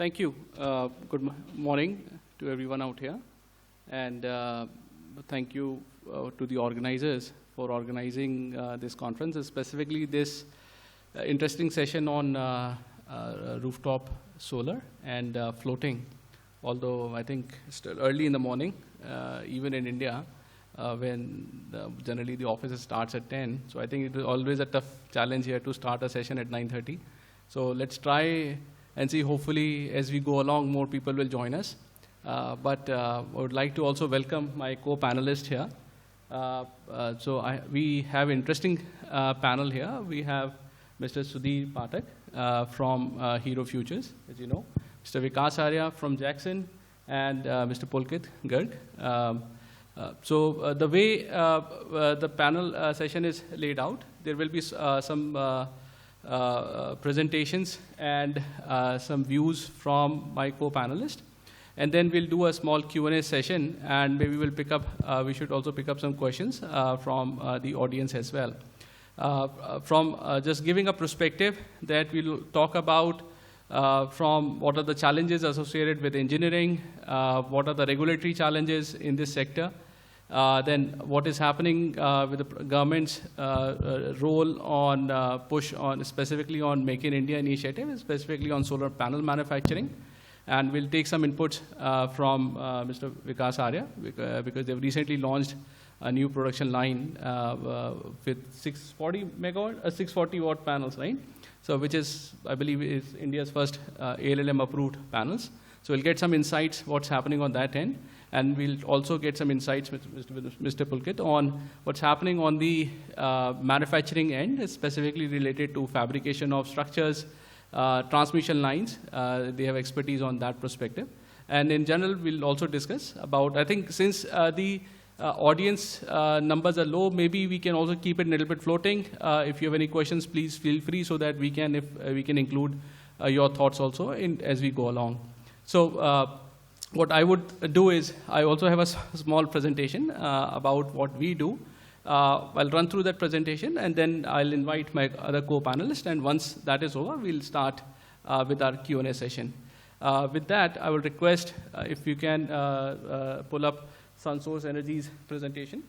Thank you. Good morning to everyone out here. And thank you to the organizers for organizing this conference, specifically this interesting session on rooftop solar and floating. Although I think still early in the morning, even in India, when generally the office starts at 10. So I think it is always a tough challenge here to start a session at 9:30. So let's try and see, hopefully, as we go along, more people will join us. But I would like to also welcome my co-panelist here. We have interesting panel here. We have Mr. Sudhir Pathak from Hero Futures, as you know, Mr. Vikas Arya from Jackson, and Mr. Pulkit Garg. The way the panel session is laid out, there will be some presentations and some views from my co-panelist. And then we'll do a small Q&A session, and maybe we'll pick up, we should also pick up some questions from the audience as well. From just giving a perspective that we'll talk about from what are the challenges associated with engineering, what are the regulatory challenges in this sector, then what is happening with the government's role on push on specifically on Make in India initiative, specifically on solar panel manufacturing. And we'll take some inputs from Mr. Vikas Arya because they've recently launched a new production line with 640 watt panels, right? So which is, I believe, is India's first ALLM approved panels. So we'll get some insights what's happening on that end. And we'll also get some insights with Mr. Pulkit on what's happening on the manufacturing end, specifically related to fabrication of structures, transmission lines. They have expertise on that perspective. And in general, we'll also discuss about, I think since the audience numbers are low, maybe we can also keep it a little bit floating. If you have any questions, please feel free so that we can, we can include your thoughts also as we go along. So what I would do is, I also have a small presentation about what we do. I'll run through that presentation, and then I'll invite my other co-panelists, and once that is over, we'll start with our Q&A session. With that, I will request if you can pull up SunSource Energy's presentation.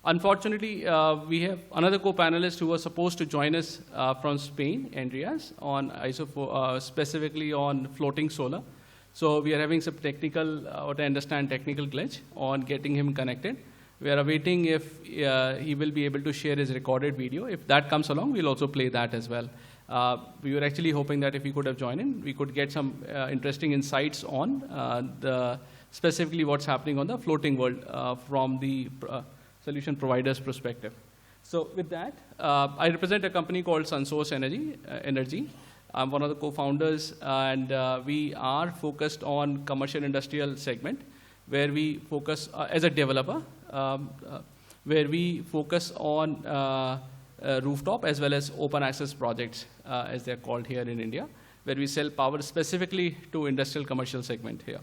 Unfortunately, we have another co-panelist who was supposed to join us from Spain, Andreas, on specifically on floating solar. So we are having some technical, what I understand, technical glitch on getting him connected. We are awaiting if he will be able to share his recorded video. If that comes along, we'll also play that as well. We were actually hoping that if he could have joined in, we could get some interesting insights on specifically what's happening on the floating world from the solution provider's perspective. So with that, I represent a company called SunSource Energy. I'm one of the co-founders, and we are focused on commercial industrial segment, where we focus as a developer, where we focus on rooftop as well as open access projects, as they're called here in India, where we sell power specifically to industrial commercial segment here.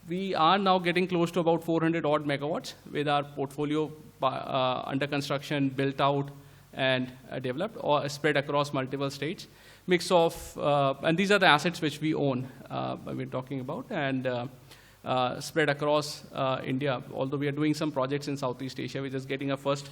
We are now getting close to about 400 odd megawatts with our portfolio under construction, built out, and developed or spread across multiple states. Mix of, and these are the assets which we own, we're talking about, and spread across India. Although we are doing some projects in Southeast Asia, we're just getting our first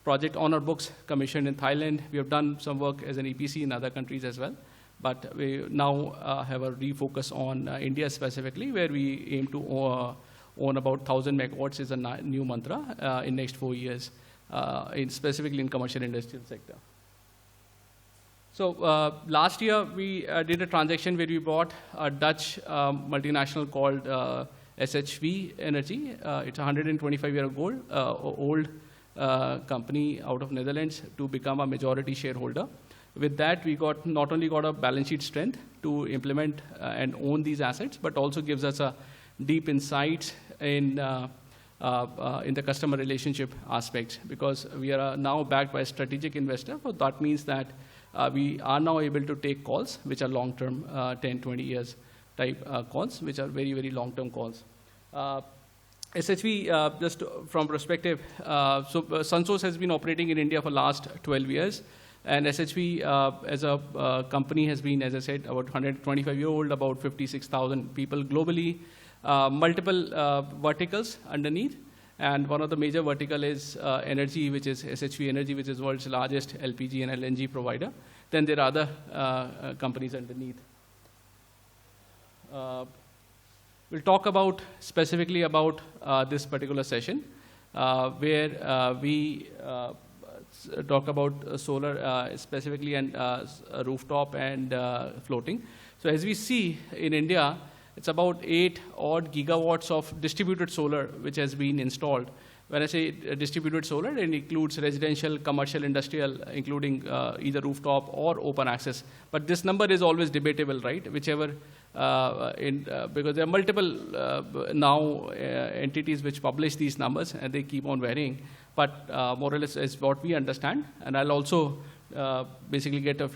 project on our books commissioned in Thailand. We have done some work as an EPC in other countries as well. But we now have a refocus on India specifically, where we aim to own about 1,000 megawatts is a new mantra in next 4 years. Specifically in commercial industrial sector. So last year we did a transaction where we bought a Dutch multinational called SHV Energy. It's a 125-year-old company out of Netherlands to become a majority shareholder. With that, we not only got a balance sheet strength to implement and own these assets, but also gives us a deep insight in the customer relationship aspect, because we are now backed by a strategic investor. So that means that we are now able to take calls, which are long-term, 10, 20 years type calls, which are very, very long-term calls. SHV, just from perspective, so SunSource has been operating in India for last 12 years. And SHV as a company has been, as I said, about 125-year-old, about 56,000 people globally, multiple verticals underneath. And one of the major vertical is energy, which is SHV Energy, which is world's largest LPG and LNG provider. Then there are other companies underneath. We'll talk about specifically about this particular session, where we talk about solar specifically and rooftop and floating. So as we see in India, it's about 8 odd gigawatts of distributed solar which has been installed. When I say distributed solar, it includes residential, commercial, industrial, including either rooftop or open access. But this number is always debatable, right? Whichever, because there are multiple now entities which publish these numbers, and they keep on varying. But more or less is what we understand. And I'll also basically get a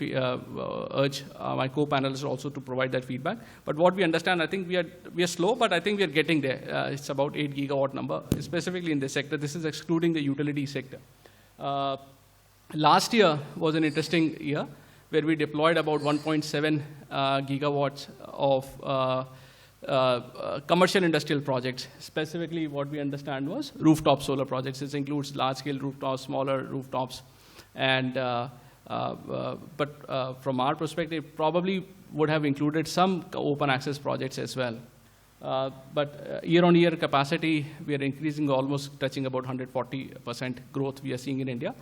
urge my co-panelists also to provide that feedback. But what we understand, I think we are slow, but I think we are getting there. It's about 8 gigawatt number, specifically in this sector. This is excluding the utility sector. Last year was an interesting year where we deployed about 1.7 gigawatts of commercial industrial projects. Specifically, what we understand was rooftop solar projects. This includes large-scale rooftops, smaller rooftops, and but from our perspective, probably would have included some open access projects as well. But year-on-year capacity, we are increasing, almost touching about 140% growth we are seeing in India.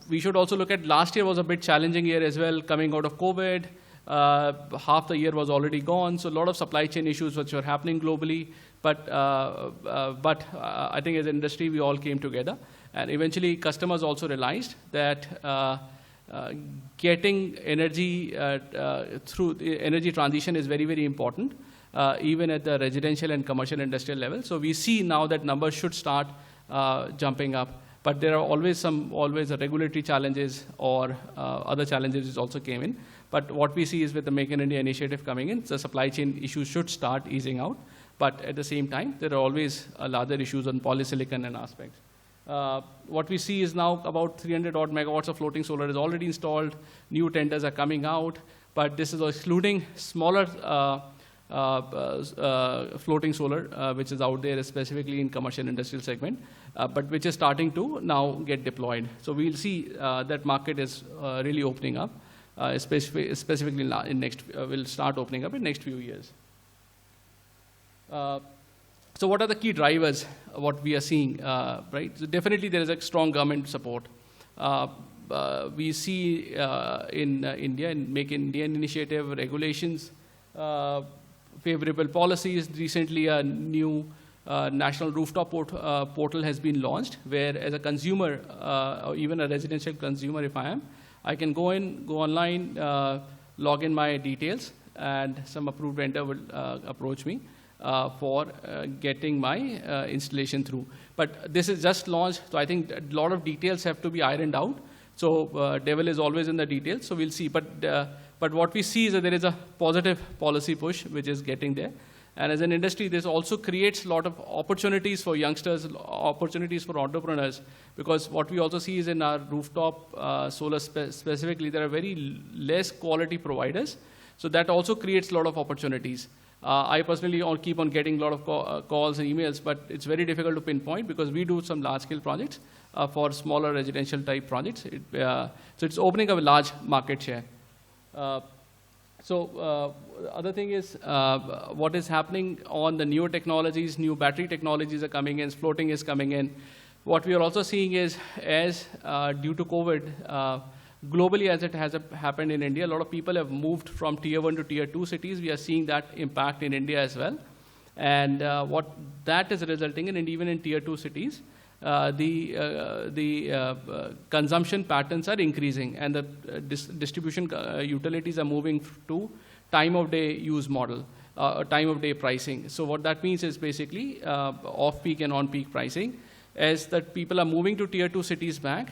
We should also look at last year was a bit challenging year as well, coming out of COVID. Half the year was already gone, so a lot of supply chain issues which were happening globally. But I think as an industry, we all came together. And eventually, customers also realized that getting energy through the energy transition is very, very important, even at the residential and commercial industrial level. So we see now that numbers should start jumping up. But there are always regulatory challenges or other challenges which also came in. But what we see is with the Make in India initiative coming in, the supply chain issues should start easing out. But at the same time, there are always larger issues on polysilicon and aspects. What we see is now about 300 odd megawatts of floating solar is already installed. New tenders are coming out, but this is excluding smaller floating solar, which is out there specifically in commercial industrial segment, but which is starting to now get deployed. So we'll see that market is really opening up, specifically in next, will start opening up in next few years. So what are the key drivers, what we are seeing, right? So definitely there is a strong government support. We see in India, in Make in India initiative, regulations, favorable policies. Recently a new national rooftop portal has been launched, where as a consumer, or even a residential consumer if I am, I can go online, log in my details, and some approved vendor will approach me for getting my installation through. But this is just launched, so I think a lot of details have to be ironed out. So devil is always in the details, so we'll see. But what we see is that there is a positive policy push which is getting there. And as an industry, this also creates a lot of opportunities for youngsters, opportunities for entrepreneurs, because what we also see is in our rooftop solar specifically, there are very less quality providers. So that also creates a lot of opportunities. I personally keep on getting a lot of calls and emails, but it's very difficult to pinpoint because we do some large-scale projects for smaller residential type projects. So it's opening up a large market share. So other thing is what is happening on the newer technologies, new battery technologies are coming in, floating is coming in. What we are also seeing is as due to COVID, globally as it has happened in India, a lot of people have moved from tier 1 to tier 2 cities. We are seeing that impact in India as well. And what that is resulting in, and even in tier 2 cities, the consumption patterns are increasing, and the distribution utilities are moving to time of day use model, time of day pricing. So what that means is basically off-peak and on-peak pricing. As that people are moving to tier 2 cities back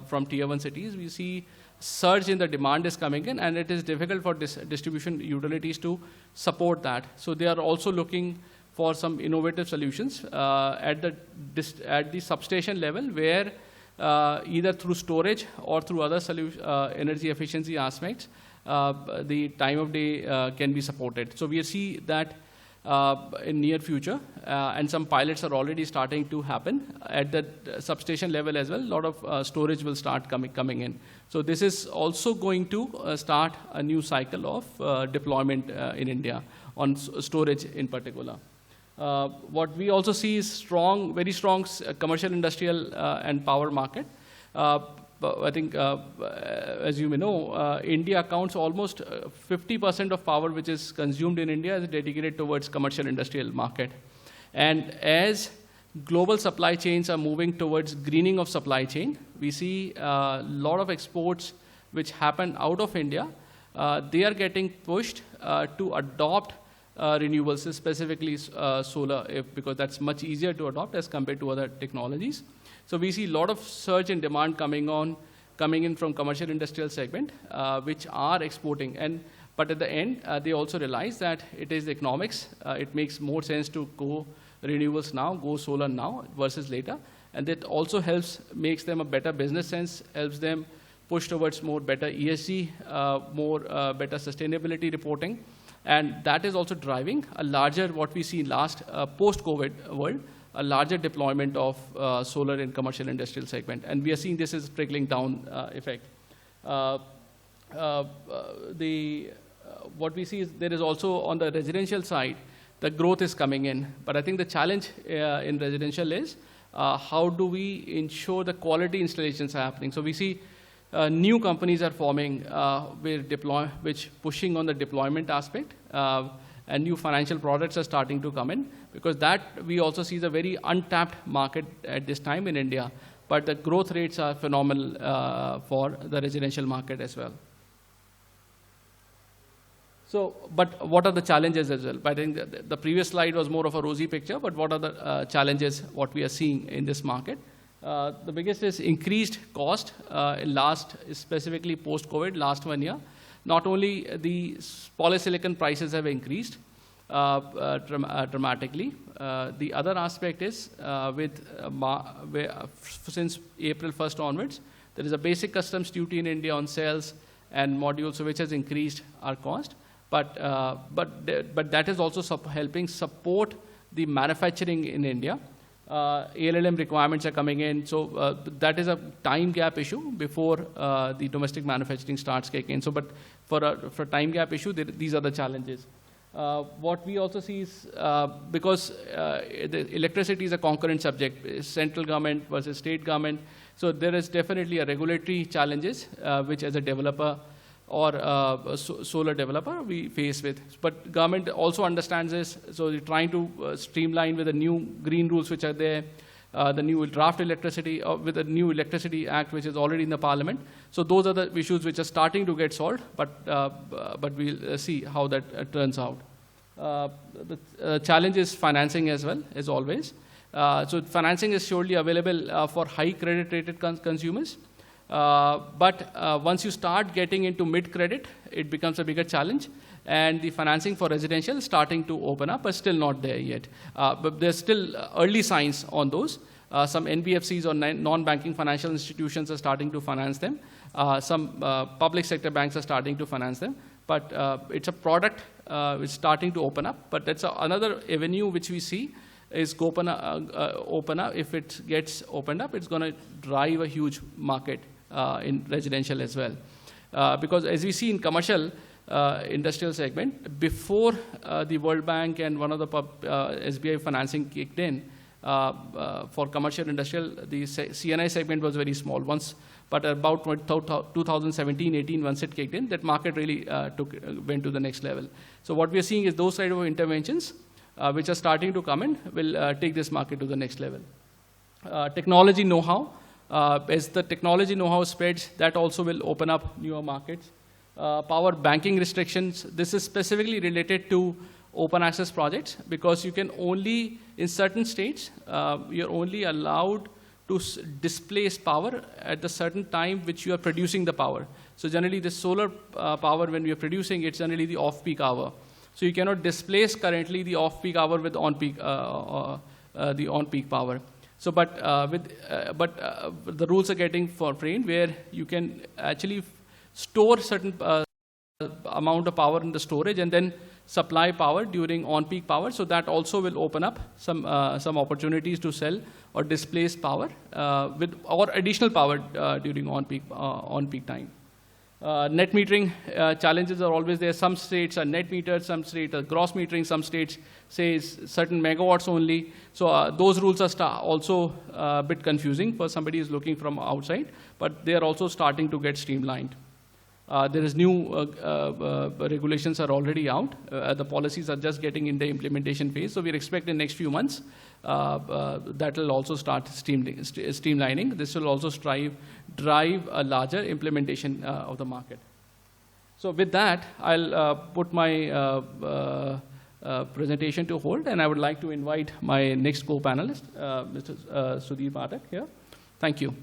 from tier 1 cities, we see surge in the demand is coming in, and it is difficult for distribution utilities to support that. So they are also looking for some innovative solutions at the substation level, where either through storage or through other energy efficiency aspects, the time of day can be supported. So we see that in near future, and some pilots are already starting to happen at the substation level as well. A lot of storage will start coming in. So this is also going to start a new cycle of deployment in India on storage in particular. What we also see is very strong commercial, industrial, and power market. I think, as you may know, India accounts almost 50% of power which is consumed in India is dedicated towards commercial industrial market. And as global supply chains are moving towards greening of supply chain, we see a lot of exports which happen out of India. They are getting pushed to adopt renewables, specifically solar, because that's much easier to adopt as compared to other technologies. So we see a lot of surge in demand coming in from commercial industrial segment, which are exporting. But at the end, they also realize that it is economics. It makes more sense to go renewables now, go solar now versus later. And that also makes them a better business sense, helps them push towards more better ESG, better sustainability reporting. And that is also driving a larger, what we see in post-COVID world, a larger deployment of solar in commercial industrial segment. And we are seeing this as a trickling down effect. What we see is there is also on the residential side, the growth is coming in. But I think the challenge in residential is how do we ensure the quality installations are happening? So we see new companies are forming which pushing on the deployment aspect, and new financial products are starting to come in, because that we also see is a very untapped market at this time in India. But the growth rates are phenomenal for the residential market as well. So, but what are the challenges as well? I think the previous slide was more of a rosy picture, but what are the challenges, what we are seeing in this market? The biggest is increased cost specifically post-COVID, last 1 year. Not only the polysilicon prices have increased dramatically. The other aspect is since April 1st onwards, there is a basic customs duty in India on cells and modules, which has increased our cost. But that is also helping support the manufacturing in India. ALMM requirements are coming in, so that is a time gap issue before the domestic manufacturing starts kicking in. So, but for time gap issue, these are the challenges. What we also see is because the electricity is a concurrent subject, central government versus state government. So there is definitely a regulatory challenges which, as a developer or solar developer, we face with. But government also understands this, so they're trying to streamline with the new green rules which are there, the new draft electricity, with the new Electricity Act which is already in the Parliament. So those are the issues which are starting to get solved, but we'll see how that turns out. The challenge is financing as well, as always. So financing is surely available for high credit rated consumers. But once you start getting into mid-credit, it becomes a bigger challenge. And the financing for residential is starting to open up, but still not there yet. But there's still early signs on those. Some NBFCs or non-banking financial institutions are starting to finance them. Some public sector banks are starting to finance them. But it's a product which is starting to open up. But that's another avenue which we see is open up. If it gets opened up, it's going to drive a huge market in residential as well. Because as we see in commercial industrial segment, before the World Bank and one of the SBI financing kicked in for commercial industrial, the CNI segment was very small once. But about 2017-18, once it kicked in, that market really went to the next level. So what we are seeing is those type of interventions which are starting to come in will take this market to the next level. Technology know-how. As the technology know-how spreads, that also will open up newer markets. Power banking restrictions. This is specifically related to open access projects, because you can only, in certain states, you're only allowed to displace power at the certain time which you are producing the power. So generally the solar power, when we are producing, it's generally the off-peak hour. So you cannot displace currently the off-peak hour with on-peak, the on-peak power. So, but the rules are getting framed where you can actually store certain amount of power in the storage and then supply power during on-peak power. So that also will open up some opportunities to sell or displace power or additional power during on-peak time. Net metering challenges are always there. Some states are net metered, some states are gross metering, some states say certain megawatts only. So those rules are also a bit confusing for somebody who's looking from outside, but they are also starting to get streamlined. There is new regulations are already out. The policies are just getting in the implementation phase. So we're expecting next few months that will also start streamlining. This will also drive a larger implementation of the market. So with that, I'll put my presentation to hold, and I would like to invite my next co-panelist, Mr. Sudhir Pathak here. Thank you.